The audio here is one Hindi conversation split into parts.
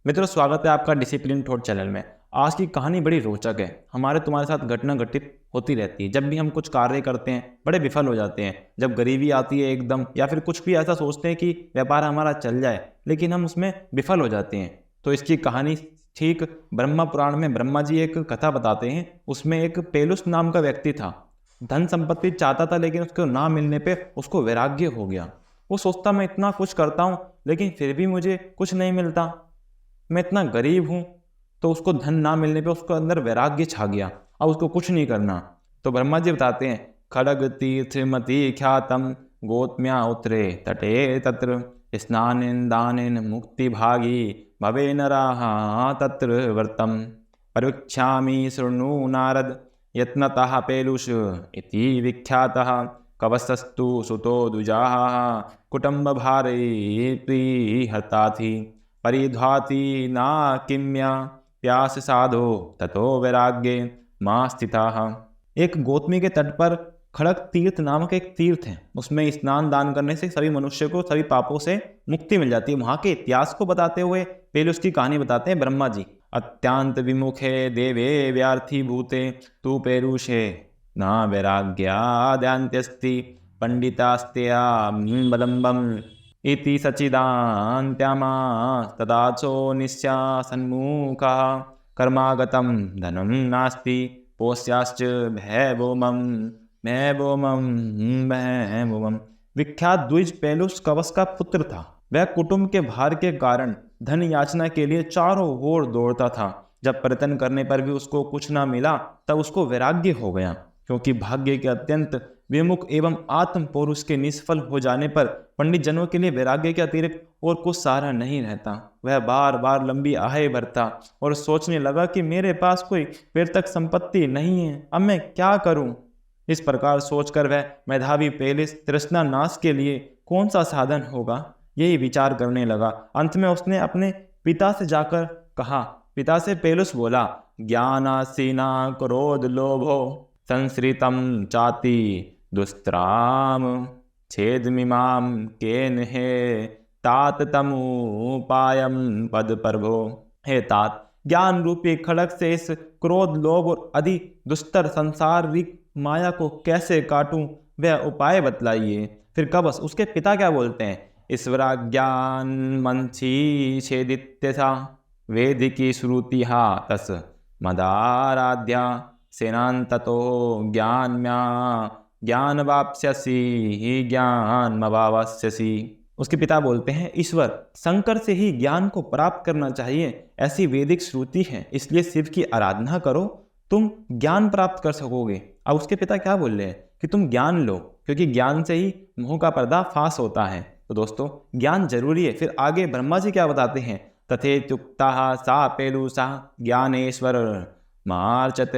मित्रों, स्वागत है आपका डिसिप्लिन थॉट चैनल में। आज की कहानी बड़ी रोचक है। हमारे तुम्हारे साथ घटना घटित होती रहती है। जब भी हम कुछ कार्य करते हैं बड़े विफल हो जाते हैं। जब गरीबी आती है एकदम, या फिर कुछ भी ऐसा सोचते हैं कि व्यापार हमारा चल जाए, लेकिन हम उसमें विफल हो जाते हैं। तो इसकी कहानी ठीक ब्रह्मा पुराण में ब्रह्मा जी एक कथा बताते हैं। उसमें एक पेलुस नाम का व्यक्ति था। धन संपत्ति चाहता था, लेकिन उसको ना मिलने पे उसको वैराग्य हो गया। वो सोचता, मैं इतना कुछ करता हूँ लेकिन फिर भी मुझे कुछ नहीं मिलता, मैं इतना गरीब हूं। तो उसको धन ना मिलने पे उसको अंदर वैराग्य छा गया। अब उसको कुछ नहीं करना। तो ब्रह्मा जी बताते हैं, खड़ग तीर्थ मति ख्यातम गोत्म्या उतरे तटे तत्र स्नानेन दानेन मुक्ति भागी भवे नराः तत्र वर्तम परिवीक्षामि शृणु नारद यत्नतः पेलुष इति विख्यातः कवसस्तु सुतो दुजाः कुटुम्ब भारे हता थी परिध्वाति ना किम्या प्यास साधो ततो वैराग्ये मां स्थिताः। एक गौतमी के तट पर खड़ग तीर्थ नामक एक तीर्थ है। उसमें स्नान दान करने से सभी मनुष्य को सभी पापों से मुक्ति मिल जाती है। वहां के इतिहास को बताते हुए पहले उसकी कहानी बताते हैं ब्रह्मा जी। अत्यंत विमुखे देवे व्यार्थी भूते तू पेरुषे न वैराग्याद्यांत्यस्ति पंडितास्त्या बलम्बम इति सचिदान्त्यामा तदाचो निश्चासन्मुखः कर्मागतं धनं नास्ति पोस्याश्च भयभूमं भयभूमं भयभूमं। विख्यात द्विज पेलुस कवस का पुत्र था। वह कुटुंब के भार के कारण धन याचना के लिए चारों ओर दौड़ता था। जब प्रयत्न करने पर भी उसको कुछ ना मिला, तब उसको वैराग्य हो गया, क्योंकि भाग्य के अत्यंत विमुख एवं आत्म पुरुष के निष्फल हो जाने पर पंडित जनों के लिए वैराग्य के अतिरिक्त और कुछ सहारा नहीं रहता। वह बार बार लंबी आहें भरता और सोचने लगा कि मेरे पास कोई फिर तक संपत्ति नहीं है, अब मैं क्या करूं। इस प्रकार सोचकर वह मेधावी पेलिस तृष्णा नाश के लिए कौन सा साधन होगा, यही विचार करने लगा। अंत में उसने अपने पिता से जाकर कहा। पिता से पेलुस बोला, ज्ञानासीना क्रोध लोभो संसृतम चाति दुस्त्राम छेदमिमाम केन हे तात तमुपायम पद प्रभो। हे तात, ज्ञान रूपी खड़ग से इस क्रोध लोभ और अधि दुस्तर संसारिक माया को कैसे काटूं, वह उपाय बतलाइए। फिर कबस उसके पिता क्या बोलते हैं, ईश्वरा ज्ञान मंसी छेदित्यथा वेदिकी श्रुतिहा तस मदाराध्या सेनांततो ज्ञानम्या ज्ञान वाप्स्यसि ज्ञान मवावस्यसि। उसके पिता बोलते हैं, ईश्वर शंकर से ही ज्ञान को प्राप्त करना चाहिए, ऐसी वैदिक श्रुति है, इसलिए शिव की आराधना करो, तुम ज्ञान प्राप्त कर सकोगे। अब उसके पिता क्या बोल रहे हैं कि तुम ज्ञान लो, क्योंकि ज्ञान से ही मोह का पर्दा फाश होता है। तो दोस्तों, ज्ञान जरूरी है। फिर आगे ब्रह्मा जी क्या बताते हैं, तथेत्युक्ता सा पेलुसा ज्ञानेश्वर मार्चत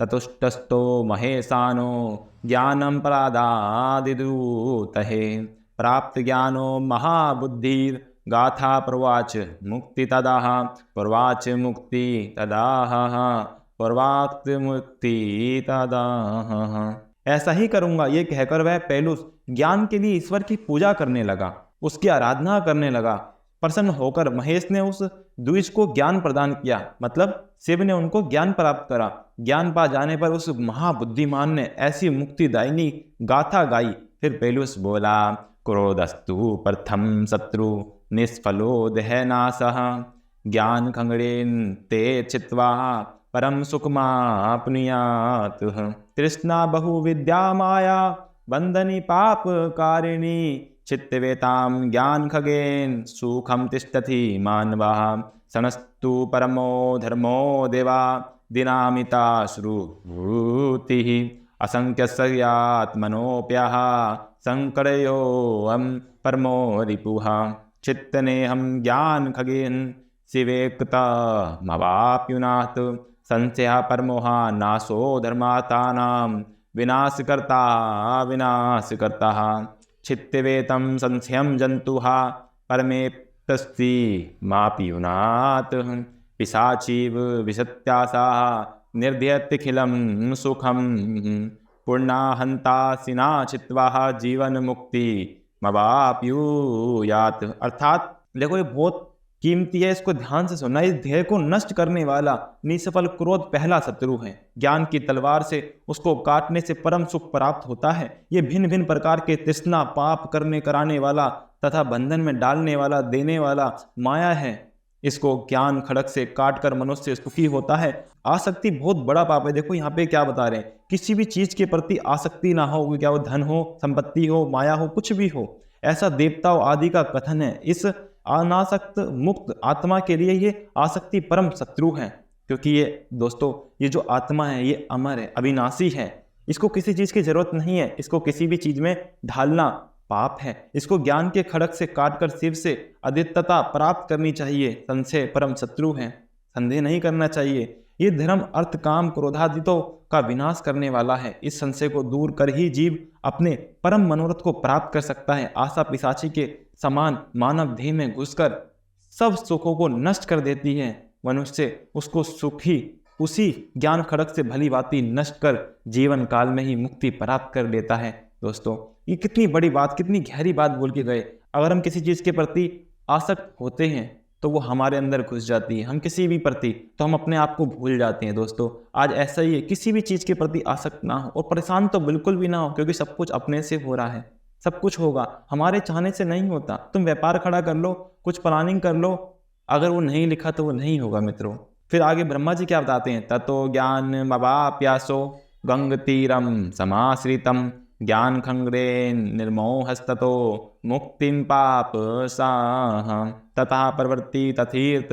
ततुष्टस्तो महेशानो ज्ञानम परादादिदूतहे प्राप्त ज्ञानो महाबुद्धिर गाथा प्रवाच मुक्ति तदाह प्रवाच मुक्ति तदाह प्रवाक्त मुक्ति तदाह। ऐसा ही करूंगा, ये कहकर वह पेलुस ज्ञान के लिए ईश्वर की पूजा करने लगा, उसकी आराधना करने लगा। प्रसन्न होकर महेश ने उस द्विज को ज्ञान प्रदान किया, मतलब शिव ने उनको ज्ञान प्राप्त करा। ज्ञान पा जाने पर उस महाबुद्धिमान ने ऐसी मुक्तिदायिनी गाथा गाई। फिर पेलुस बोला, क्रोधस्तु प्रथम शत्रु निष्फलो दहनासः ज्ञान खंगड़ेन ते चित्वा परम सुखमाप्नुयात् तृष्णा बहुविद्या माया बंधनी पाप कारिणी चित्तवेतां ज्ञान खगेन सुखम तिष्ठति मानवः सनस्तु परमो धर्मो देवा दिनामिता श्रुतिः असंख्यस्यात्मनोऽप्यः संकरयोऽहं परमो रिपुः चित्तनेऽहं ज्ञान खगेन शिवेक्तमवाप्युनात् संशयः परमोह नाशो धर्मातानां विनाशकर्ता विनाशकर्ता चित्तवेतं संशयं जन्तुः परमेप्तस्ति माप्युनात् पिशाचीव विशत्यासाः निर्धयत्यखिलं सुखं पूर्णाहंतासिना चित्वा जीवन मुक्ति मवाप्युयात्। अर्थात देखो, ये बहुत कीमती है, इसको ध्यान से सुनना। इस ध्येय को नष्ट करने वाला निसफल क्रोध पहला शत्रु है। ज्ञान की तलवार से उसको काटने से परम सुख प्राप्त होता है। ये भिन्न भिन्न प्रकार के तृष्णा, पाप करने कराने वाला तथा बंधन में डालने वाला, देने वाला माया है। इसको ज्ञान खड़ग से काट कर मनुष्य सुखी होता है। आसक्ति बहुत बड़ा पाप है। देखो यहाँ पे क्या बता रहे हैं, किसी भी चीज के प्रति आसक्ति ना हो, क्या वो धन हो, संपत्ति हो, माया हो, कुछ भी हो, ऐसा देवताओं आदि का कथन है। इस अनासक्त मुक्त आत्मा के लिए ये आसक्ति परम शत्रु है, क्योंकि ये दोस्तों ये जो आत्मा है ये अमर है, अविनाशी है। इसको किसी चीज की जरूरत नहीं है, इसको किसी भी चीज में ढालना पाप है। इसको ज्ञान के खड़ग से काटकर शिव से अद्वितीयता प्राप्त करनी चाहिए। संशय परम शत्रु है, संदेह नहीं करना चाहिए। ये धर्म, अर्थ, काम, क्रोधादितों का विनाश करने वाला है। इस संशय को दूर कर ही जीव अपने परम मनोरथ को प्राप्त कर सकता है। आशा पिशाची के समान मानव देह में घुसकर सब सुखों को नष्ट कर देती है। मनुष्य उसको सुखी उसी ज्ञान खड़ग से भली भांति नष्ट कर जीवन काल में ही मुक्ति प्राप्त कर लेता है। दोस्तों ये कितनी बड़ी बात, कितनी गहरी बात बोल के गए। अगर हम किसी चीज के प्रति आसक्त होते हैं तो वो हमारे अंदर घुस जाती है। हम किसी भी प्रति, तो हम अपने आप को भूल जाते हैं। दोस्तों आज ऐसा ही है, किसी भी चीज के प्रति आसक्त ना हो और परेशान तो बिल्कुल भी ना हो, क्योंकि सब कुछ अपने से हो रहा है। सब कुछ होगा, हमारे चाहने से नहीं होता। तुम व्यापार खड़ा कर लो, कुछ प्लानिंग कर लो, अगर वो नहीं लिखा तो वो नहीं होगा मित्रों। फिर आगे ब्रह्मा जी क्या बताते हैं, ततो ज्ञान मवाप्यासो गंग तीरम समाश्रितम ज्ञान खंग्रे निर्मोहस्ततो मुक्तिम पाप साहम तथा प्रवृत्ति तथीर्थ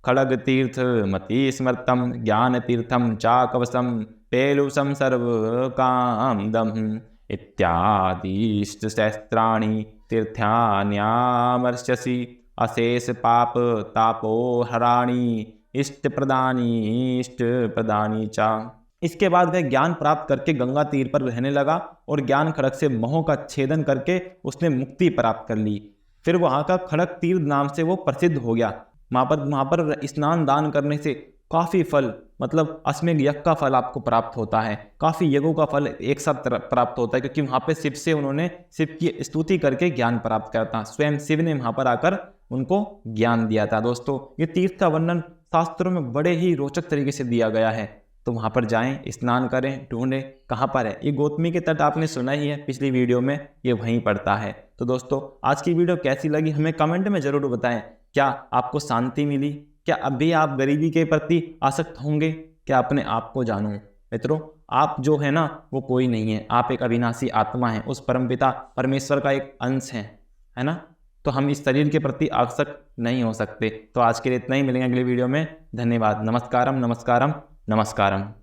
खड़ग तीर्थ मति स्मृतम ज्ञान तीर्थम चाकवसम पेलुषम सर्व कामदम इत्यादिष्ट शस्त्राणि तीर्थ्यान्यामर्ष्यसि अशेष पाप तापोहराणि इष्ट प्रदानी चा। इसके बाद वह ज्ञान प्राप्त करके गंगा तीर पर रहने लगा और ज्ञान खड़ग से मोह का छेदन करके उसने मुक्ति प्राप्त कर ली। फिर वहां का खड़ग तीर नाम से वो प्रसिद्ध हो गया। वहां पर स्नान दान करने से काफी फल, मतलब अश्वमेध यज्ञ का फल आपको प्राप्त होता है। काफी यज्ञों का फल एक साथ प्राप्त होता है, क्योंकि वहां पे शिव से उन्होंने शिव की स्तुति करके ज्ञान प्राप्त किया था। स्वयं शिव ने वहां पर आकर उनको ज्ञान दिया था। दोस्तों ये तीर्थ का वर्णन शास्त्रों में बड़े ही रोचक तरीके से दिया गया है, तो वहां पर जाएं, स्नान करें, ढूंढें कहाँ पर है। ये गौतमी के तट आपने सुना ही है पिछली वीडियो में, ये वहीं पड़ता है। तो दोस्तों आज की वीडियो कैसी लगी हमें कमेंट में जरूर बताएं। क्या आपको शांति मिली? क्या अब भी आप गरीबी के प्रति आसक्त होंगे? क्या अपने आप को जानो मित्रों, आप जो है ना वो कोई नहीं है, आप एक अविनाशी आत्मा है, उस परमपिता परमेश्वर का एक अंश है ना। तो हम इस शरीर के प्रति आसक्त नहीं हो सकते। तो आज के लिए इतना ही, मिलेंगे अगले वीडियो में। धन्यवाद। नमस्कारम नमस्कारम नमस्कारम।